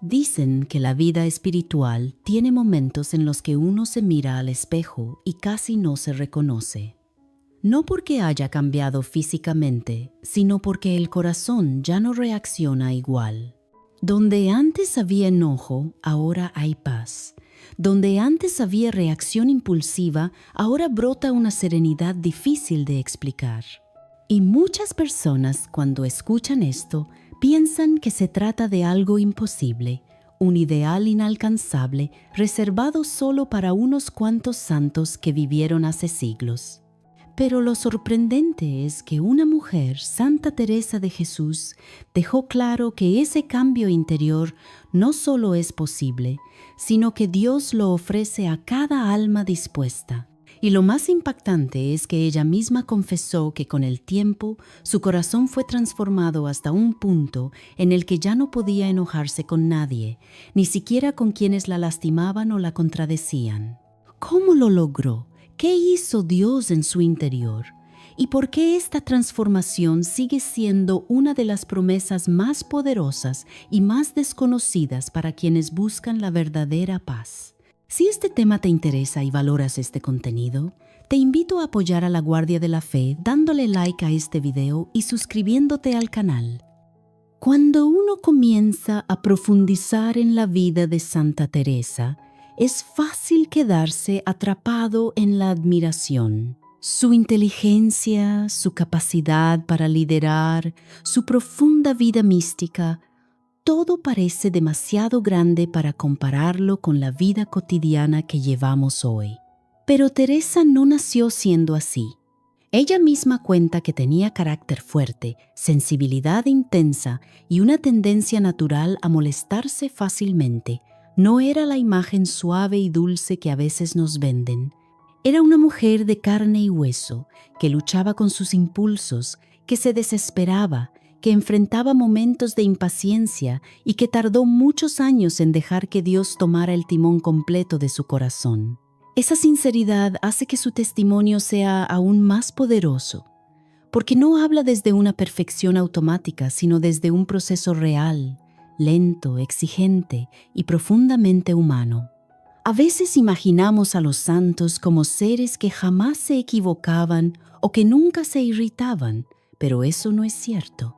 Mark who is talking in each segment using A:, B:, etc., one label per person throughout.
A: Dicen que la vida espiritual tiene momentos en los que uno se mira al espejo y casi no se reconoce. No porque haya cambiado físicamente, sino porque el corazón ya no reacciona igual. Donde antes había enojo, ahora hay paz. Donde antes había reacción impulsiva, ahora brota una serenidad difícil de explicar. Y muchas personas, cuando escuchan esto, piensan que se trata de algo imposible, un ideal inalcanzable reservado solo para unos cuantos santos que vivieron hace siglos. Pero lo sorprendente es que una mujer, Santa Teresa de Jesús, dejó claro que ese cambio interior no solo es posible, sino que Dios lo ofrece a cada alma dispuesta. Y lo más impactante es que ella misma confesó que con el tiempo su corazón fue transformado hasta un punto en el que ya no podía enojarse con nadie, ni siquiera con quienes la lastimaban o la contradecían. ¿Cómo lo logró? ¿Qué hizo Dios en su interior? ¿Y por qué esta transformación sigue siendo una de las promesas más poderosas y más desconocidas para quienes buscan la verdadera paz? Si este tema te interesa y valoras este contenido, te invito a apoyar a la Guardia de la Fe dándole like a este video y suscribiéndote al canal. Cuando uno comienza a profundizar en la vida de Santa Teresa, es fácil quedarse atrapado en la admiración. Su inteligencia, su capacidad para liderar, su profunda vida mística, todo parece demasiado grande para compararlo con la vida cotidiana que llevamos hoy. Pero Teresa no nació siendo así. Ella misma cuenta que tenía carácter fuerte, sensibilidad intensa y una tendencia natural a molestarse fácilmente. No era la imagen suave y dulce que a veces nos venden. Era una mujer de carne y hueso, que luchaba con sus impulsos, que se desesperaba, que enfrentaba momentos de impaciencia y que tardó muchos años en dejar que Dios tomara el timón completo de su corazón. Esa sinceridad hace que su testimonio sea aún más poderoso, porque no habla desde una perfección automática, sino desde un proceso real, lento, exigente y profundamente humano. A veces imaginamos a los santos como seres que jamás se equivocaban o que nunca se irritaban, pero eso no es cierto.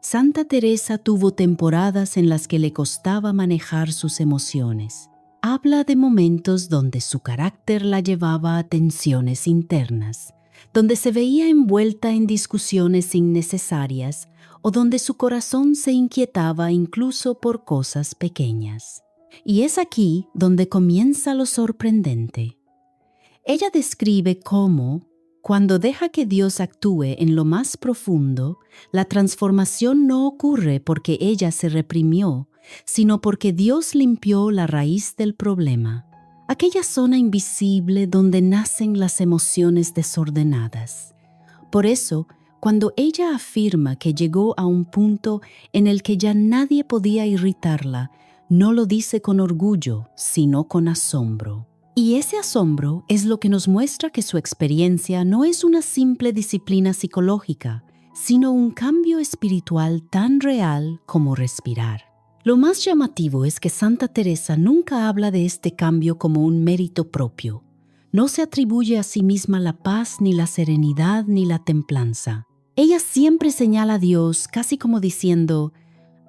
A: Santa Teresa tuvo temporadas en las que le costaba manejar sus emociones. Habla de momentos donde su carácter la llevaba a tensiones internas, donde se veía envuelta en discusiones innecesarias o donde su corazón se inquietaba incluso por cosas pequeñas. Y es aquí donde comienza lo sorprendente. Ella describe cómo, cuando deja que Dios actúe en lo más profundo, la transformación no ocurre porque ella se reprimió, sino porque Dios limpió la raíz del problema, aquella zona invisible donde nacen las emociones desordenadas. Por eso, cuando ella afirma que llegó a un punto en el que ya nadie podía irritarla, no lo dice con orgullo, sino con asombro. Y ese asombro es lo que nos muestra que su experiencia no es una simple disciplina psicológica, sino un cambio espiritual tan real como respirar. Lo más llamativo es que Santa Teresa nunca habla de este cambio como un mérito propio. No se atribuye a sí misma la paz, ni la serenidad, ni la templanza. Ella siempre señala a Dios casi como diciendo: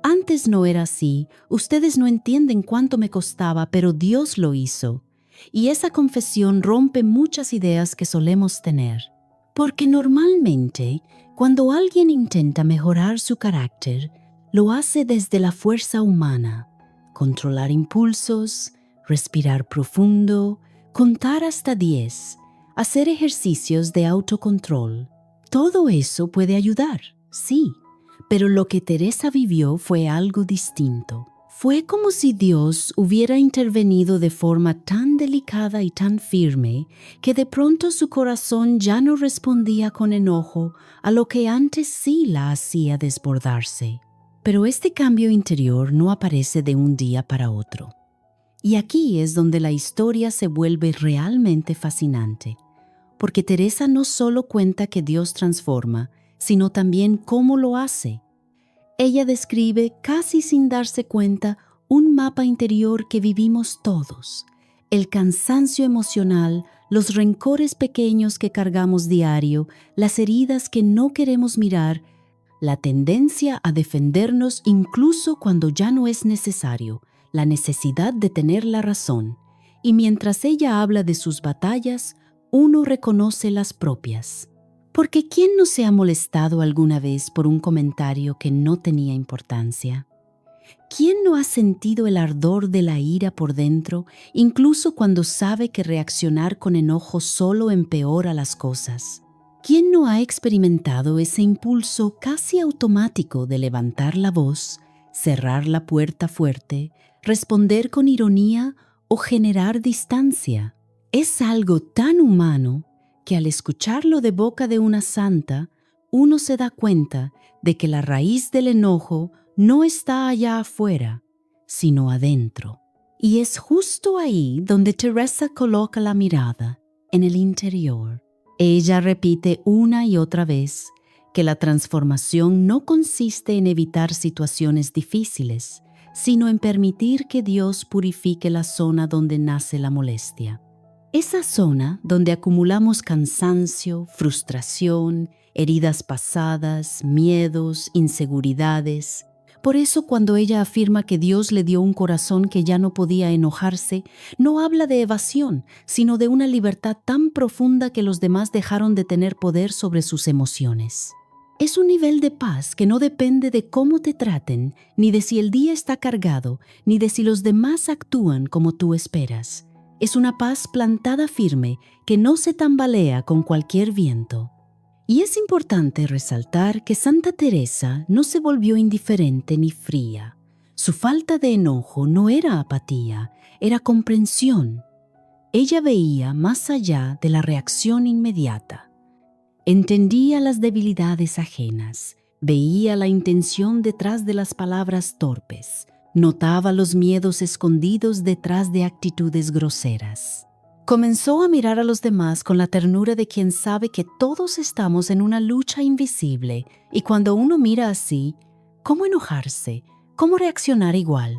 A: antes no era así, ustedes no entienden cuánto me costaba, pero Dios lo hizo. Y esa confesión rompe muchas ideas que solemos tener. Porque normalmente, cuando alguien intenta mejorar su carácter, lo hace desde la fuerza humana: controlar impulsos, respirar profundo, contar hasta 10, hacer ejercicios de autocontrol. Todo eso puede ayudar, sí, pero lo que Teresa vivió fue algo distinto. Fue como si Dios hubiera intervenido de forma tan delicada y tan firme que de pronto su corazón ya no respondía con enojo a lo que antes sí la hacía desbordarse. Pero este cambio interior no aparece de un día para otro. Y aquí es donde la historia se vuelve realmente fascinante, porque Teresa no solo cuenta que Dios transforma, sino también cómo lo hace. Ella describe, casi sin darse cuenta, un mapa interior que vivimos todos. El cansancio emocional, los rencores pequeños que cargamos diario, las heridas que no queremos mirar, la tendencia a defendernos incluso cuando ya no es necesario, la necesidad de tener la razón. Y mientras ella habla de sus batallas, uno reconoce las propias. Porque ¿quién no se ha molestado alguna vez por un comentario que no tenía importancia? ¿Quién no ha sentido el ardor de la ira por dentro, incluso cuando sabe que reaccionar con enojo solo empeora las cosas? ¿Quién no ha experimentado ese impulso casi automático de levantar la voz, cerrar la puerta fuerte, responder con ironía o generar distancia? Es algo tan humano que al escucharlo de boca de una santa, uno se da cuenta de que la raíz del enojo no está allá afuera, sino adentro. Y es justo ahí donde Teresa coloca la mirada, en el interior. Ella repite una y otra vez que la transformación no consiste en evitar situaciones difíciles, sino en permitir que Dios purifique la zona donde nace la molestia. Esa zona donde acumulamos cansancio, frustración, heridas pasadas, miedos, inseguridades. Por eso cuando ella afirma que Dios le dio un corazón que ya no podía enojarse, no habla de evasión, sino de una libertad tan profunda que los demás dejaron de tener poder sobre sus emociones. Es un nivel de paz que no depende de cómo te traten, ni de si el día está cargado, ni de si los demás actúan como tú esperas. Es una paz plantada firme que no se tambalea con cualquier viento. Y es importante resaltar que Santa Teresa no se volvió indiferente ni fría. Su falta de enojo no era apatía, era comprensión. Ella veía más allá de la reacción inmediata. Entendía las debilidades ajenas, veía la intención detrás de las palabras torpes, notaba los miedos escondidos detrás de actitudes groseras. Comenzó a mirar a los demás con la ternura de quien sabe que todos estamos en una lucha invisible y cuando uno mira así, ¿cómo enojarse? ¿Cómo reaccionar igual?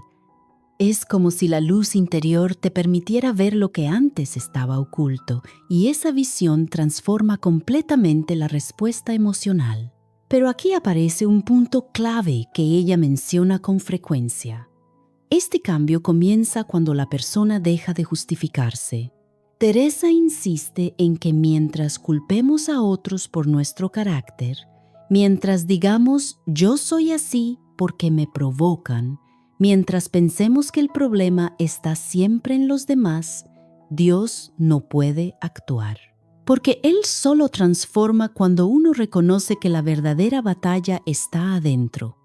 A: Es como si la luz interior te permitiera ver lo que antes estaba oculto y esa visión transforma completamente la respuesta emocional. Pero aquí aparece un punto clave que ella menciona con frecuencia. Este cambio comienza cuando la persona deja de justificarse. Teresa insiste en que mientras culpemos a otros por nuestro carácter, mientras digamos yo soy así porque me provocan, mientras pensemos que el problema está siempre en los demás, Dios no puede actuar. Porque Él solo transforma cuando uno reconoce que la verdadera batalla está adentro.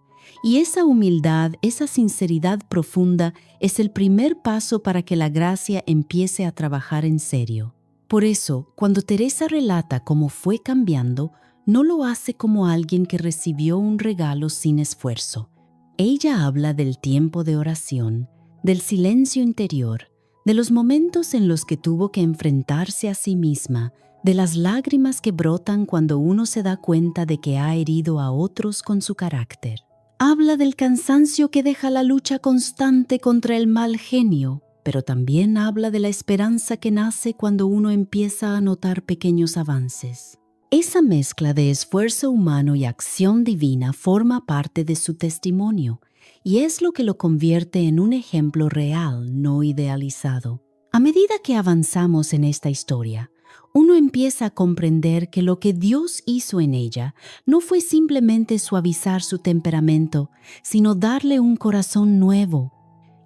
A: Y esa humildad, esa sinceridad profunda es el primer paso para que la gracia empiece a trabajar en serio. Por eso, cuando Teresa relata cómo fue cambiando, no lo hace como alguien que recibió un regalo sin esfuerzo. Ella habla del tiempo de oración, del silencio interior, de los momentos en los que tuvo que enfrentarse a sí misma, de las lágrimas que brotan cuando uno se da cuenta de que ha herido a otros con su carácter. Habla del cansancio que deja la lucha constante contra el mal genio, pero también habla de la esperanza que nace cuando uno empieza a notar pequeños avances. Esa mezcla de esfuerzo humano y acción divina forma parte de su testimonio y es lo que lo convierte en un ejemplo real, no idealizado. A medida que avanzamos en esta historia, uno empieza a comprender que lo que Dios hizo en ella no fue simplemente suavizar su temperamento, sino darle un corazón nuevo.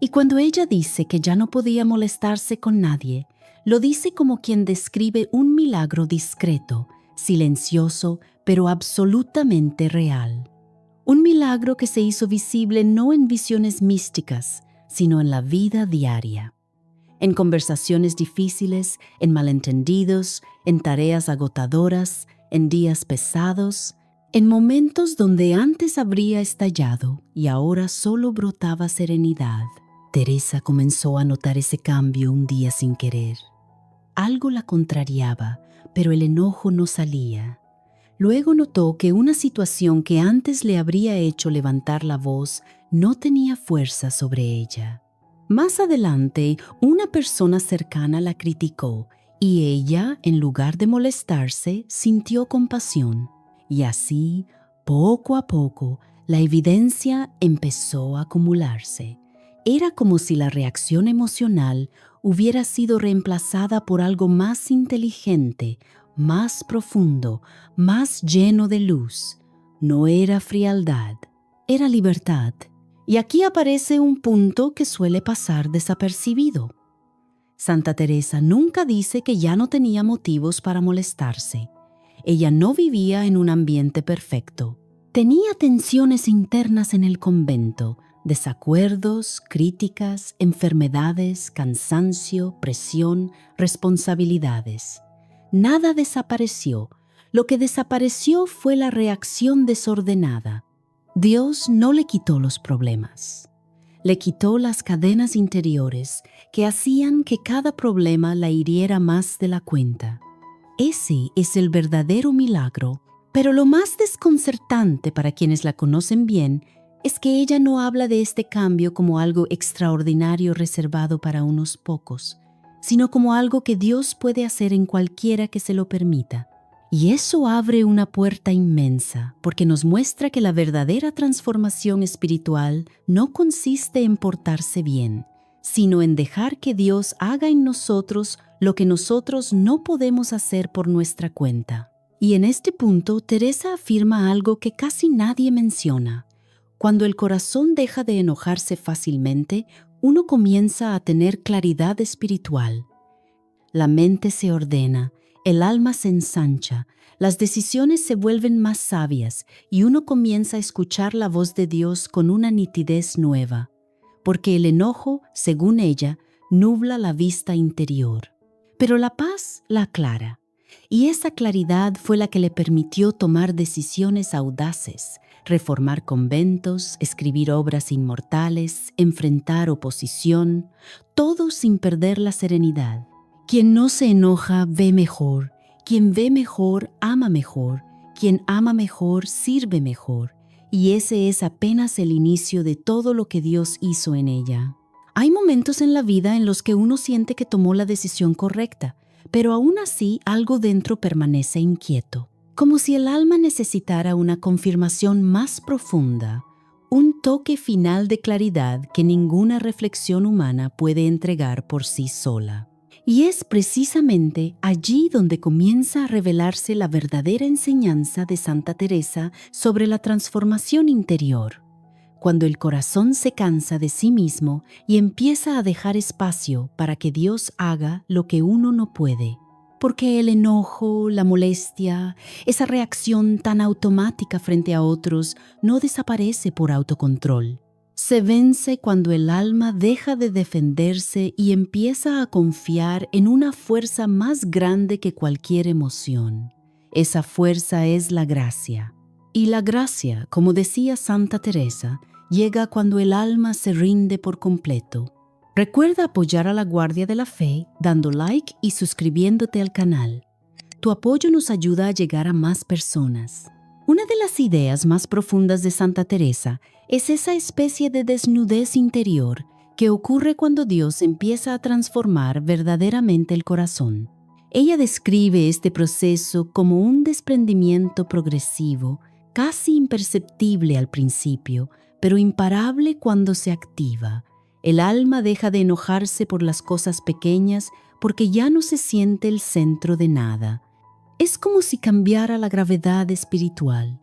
A: Y cuando ella dice que ya no podía molestarse con nadie, lo dice como quien describe un milagro discreto, silencioso, pero absolutamente real. Un milagro que se hizo visible no en visiones místicas, sino en la vida diaria. En conversaciones difíciles, en malentendidos, en tareas agotadoras, en días pesados, en momentos donde antes habría estallado y ahora solo brotaba serenidad. Teresa comenzó a notar ese cambio un día sin querer. Algo la contrariaba, pero el enojo no salía. Luego notó que una situación que antes le habría hecho levantar la voz no tenía fuerza sobre ella. Más adelante, una persona cercana la criticó y ella, en lugar de molestarse, sintió compasión. Y así, poco a poco, la evidencia empezó a acumularse. Era como si la reacción emocional hubiera sido reemplazada por algo más inteligente, más profundo, más lleno de luz. No era frialdad, era libertad. Y aquí aparece un punto que suele pasar desapercibido. Santa Teresa nunca dice que ya no tenía motivos para molestarse. Ella no vivía en un ambiente perfecto. Tenía tensiones internas en el convento, desacuerdos, críticas, enfermedades, cansancio, presión, responsabilidades. Nada desapareció. Lo que desapareció fue la reacción desordenada. Dios no le quitó los problemas. Le quitó las cadenas interiores que hacían que cada problema la hiriera más de la cuenta. Ese es el verdadero milagro, pero lo más desconcertante para quienes la conocen bien es que ella no habla de este cambio como algo extraordinario reservado para unos pocos, sino como algo que Dios puede hacer en cualquiera que se lo permita. Y eso abre una puerta inmensa, porque nos muestra que la verdadera transformación espiritual no consiste en portarse bien, sino en dejar que Dios haga en nosotros lo que nosotros no podemos hacer por nuestra cuenta. Y en este punto, Teresa afirma algo que casi nadie menciona. Cuando el corazón deja de enojarse fácilmente, uno comienza a tener claridad espiritual. La mente se ordena, el alma se ensancha, las decisiones se vuelven más sabias y uno comienza a escuchar la voz de Dios con una nitidez nueva, porque el enojo, según ella, nubla la vista interior. Pero la paz la aclara, y esa claridad fue la que le permitió tomar decisiones audaces, reformar conventos, escribir obras inmortales, enfrentar oposición, todo sin perder la serenidad. Quien no se enoja ve mejor, quien ve mejor ama mejor, quien ama mejor sirve mejor, y ese es apenas el inicio de todo lo que Dios hizo en ella. Hay momentos en la vida en los que uno siente que tomó la decisión correcta, pero aún así algo dentro permanece inquieto, como si el alma necesitara una confirmación más profunda, un toque final de claridad que ninguna reflexión humana puede entregar por sí sola. Y es precisamente allí donde comienza a revelarse la verdadera enseñanza de Santa Teresa sobre la transformación interior, cuando el corazón se cansa de sí mismo y empieza a dejar espacio para que Dios haga lo que uno no puede. Porque el enojo, la molestia, esa reacción tan automática frente a otros no desaparece por autocontrol. Se vence cuando el alma deja de defenderse y empieza a confiar en una fuerza más grande que cualquier emoción. Esa fuerza es la gracia. Y la gracia, como decía Santa Teresa, llega cuando el alma se rinde por completo. Recuerda apoyar a la Guardia de la Fe dando like y suscribiéndote al canal. Tu apoyo nos ayuda a llegar a más personas. Una de las ideas más profundas de Santa Teresa es esa especie de desnudez interior que ocurre cuando Dios empieza a transformar verdaderamente el corazón. Ella describe este proceso como un desprendimiento progresivo, casi imperceptible al principio, pero imparable cuando se activa. El alma deja de enojarse por las cosas pequeñas porque ya no se siente el centro de nada. Es como si cambiara la gravedad espiritual.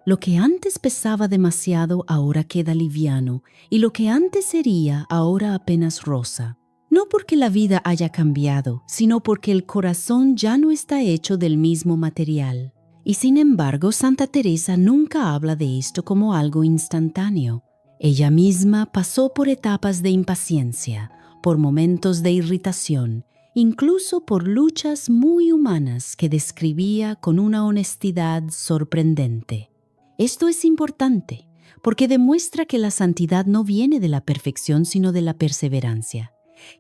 A: Lo que antes pesaba demasiado ahora queda liviano, y lo que antes sería ahora apenas roza. No porque la vida haya cambiado, sino porque el corazón ya no está hecho del mismo material. Y sin embargo, Santa Teresa nunca habla de esto como algo instantáneo. Ella misma pasó por etapas de impaciencia, por momentos de irritación, incluso por luchas muy humanas que describía con una honestidad sorprendente. Esto es importante, porque demuestra que la santidad no viene de la perfección, sino de la perseverancia,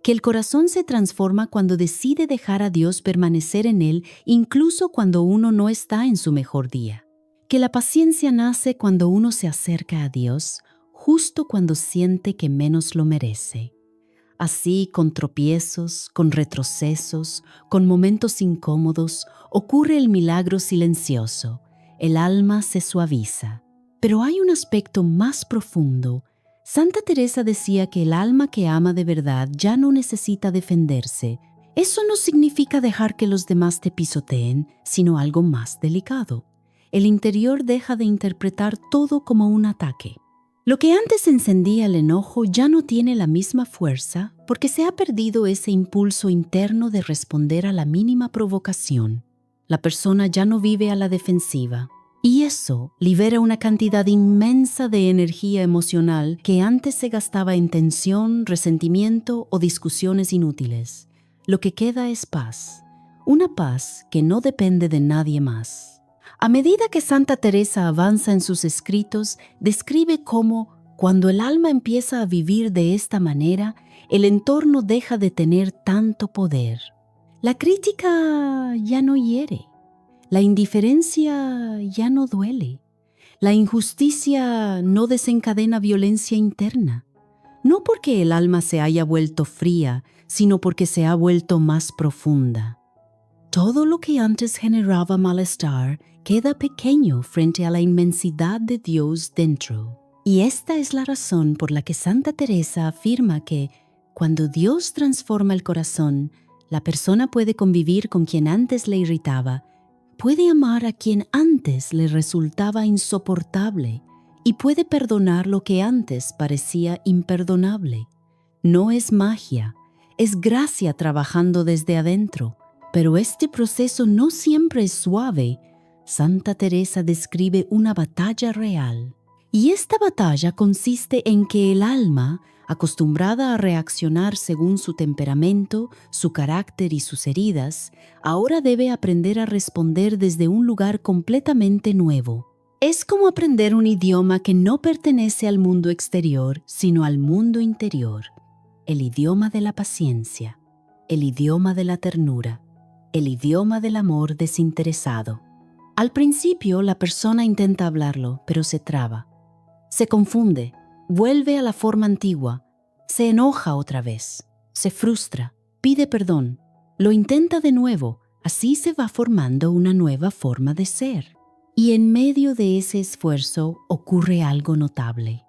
A: que el corazón se transforma cuando decide dejar a Dios permanecer en él, incluso cuando uno no está en su mejor día, que la paciencia nace cuando uno se acerca a Dios, justo cuando siente que menos lo merece. Así, con tropiezos, con retrocesos, con momentos incómodos, ocurre el milagro silencioso. El alma se suaviza. Pero hay un aspecto más profundo. Santa Teresa decía que el alma que ama de verdad ya no necesita defenderse. Eso no significa dejar que los demás te pisoteen, sino algo más delicado. El interior deja de interpretar todo como un ataque. Lo que antes encendía el enojo ya no tiene la misma fuerza porque se ha perdido ese impulso interno de responder a la mínima provocación. La persona ya no vive a la defensiva. Y eso libera una cantidad inmensa de energía emocional que antes se gastaba en tensión, resentimiento o discusiones inútiles. Lo que queda es paz. Una paz que no depende de nadie más. A medida que Santa Teresa avanza en sus escritos, describe cómo, cuando el alma empieza a vivir de esta manera, el entorno deja de tener tanto poder. La crítica ya no hiere. La indiferencia ya no duele. La injusticia no desencadena violencia interna. No porque el alma se haya vuelto fría, sino porque se ha vuelto más profunda. Todo lo que antes generaba malestar queda pequeño frente a la inmensidad de Dios dentro. Y esta es la razón por la que Santa Teresa afirma que, cuando Dios transforma el corazón, la persona puede convivir con quien antes le irritaba, puede amar a quien antes le resultaba insoportable y puede perdonar lo que antes parecía imperdonable. No es magia, es gracia trabajando desde adentro, pero este proceso no siempre es suave. Santa Teresa describe una batalla real. Y esta batalla consiste en que el alma, acostumbrada a reaccionar según su temperamento, su carácter y sus heridas, ahora debe aprender a responder desde un lugar completamente nuevo. Es como aprender un idioma que no pertenece al mundo exterior, sino al mundo interior. El idioma de la paciencia, el idioma de la ternura, el idioma del amor desinteresado. Al principio la persona intenta hablarlo, pero se traba. Se confunde, vuelve a la forma antigua, se enoja otra vez, se frustra, pide perdón, lo intenta de nuevo, así se va formando una nueva forma de ser. Y en medio de ese esfuerzo ocurre algo notable.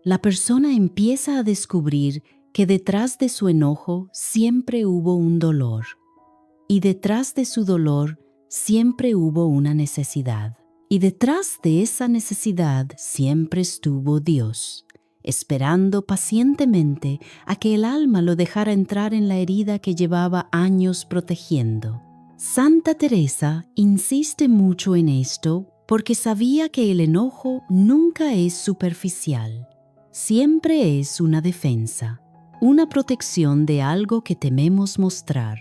A: La persona empieza a descubrir que detrás de su enojo siempre hubo un dolor, y detrás de su dolor siempre hubo una necesidad. Y detrás de esa necesidad siempre estuvo Dios, esperando pacientemente a que el alma lo dejara entrar en la herida que llevaba años protegiendo. Santa Teresa insiste mucho en esto porque sabía que el enojo nunca es superficial. Siempre es una defensa, una protección de algo que tememos mostrar.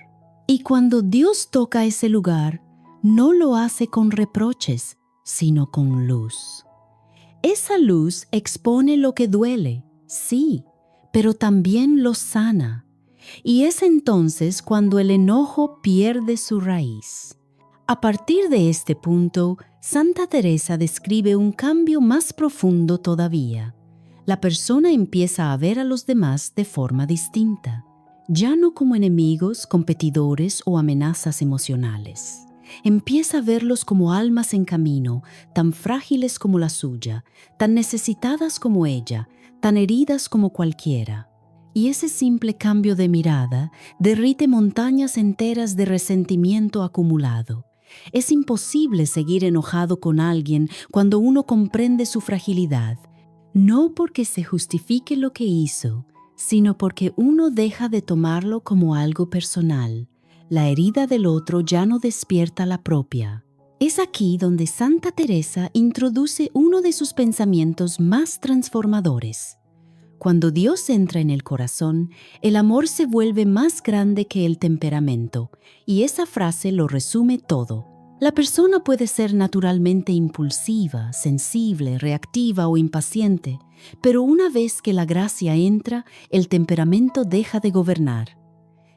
A: Y cuando Dios toca ese lugar, no lo hace con reproches, sino con luz. Esa luz expone lo que duele, sí, pero también lo sana. Y es entonces cuando el enojo pierde su raíz. A partir de este punto, Santa Teresa describe un cambio más profundo todavía. La persona empieza a ver a los demás de forma distinta, ya no como enemigos, competidores o amenazas emocionales. Empieza a verlos como almas en camino, tan frágiles como la suya, tan necesitadas como ella, tan heridas como cualquiera. Y ese simple cambio de mirada derrite montañas enteras de resentimiento acumulado. Es imposible seguir enojado con alguien cuando uno comprende su fragilidad, no porque se justifique lo que hizo, sino porque uno deja de tomarlo como algo personal. La herida del otro ya no despierta la propia. Es aquí donde Santa Teresa introduce uno de sus pensamientos más transformadores. Cuando Dios entra en el corazón, el amor se vuelve más grande que el temperamento, y esa frase lo resume todo. La persona puede ser naturalmente impulsiva, sensible, reactiva o impaciente, pero una vez que la gracia entra, el temperamento deja de gobernar.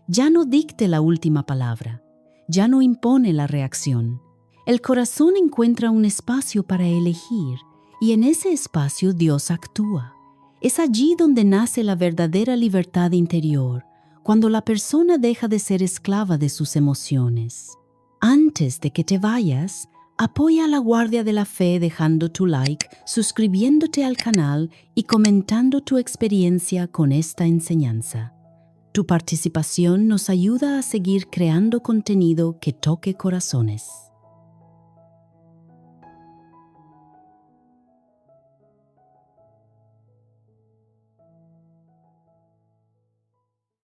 A: Ya no dicte la última palabra, ya no impone la reacción. El corazón encuentra un espacio para elegir y en ese espacio Dios actúa. Es allí donde nace la verdadera libertad interior, cuando la persona deja de ser esclava de sus emociones. Antes de que te vayas, apoya a la Guardia de la Fe dejando tu like, suscribiéndote al canal y comentando tu experiencia con esta enseñanza. Tu participación nos ayuda a seguir creando contenido que toque corazones.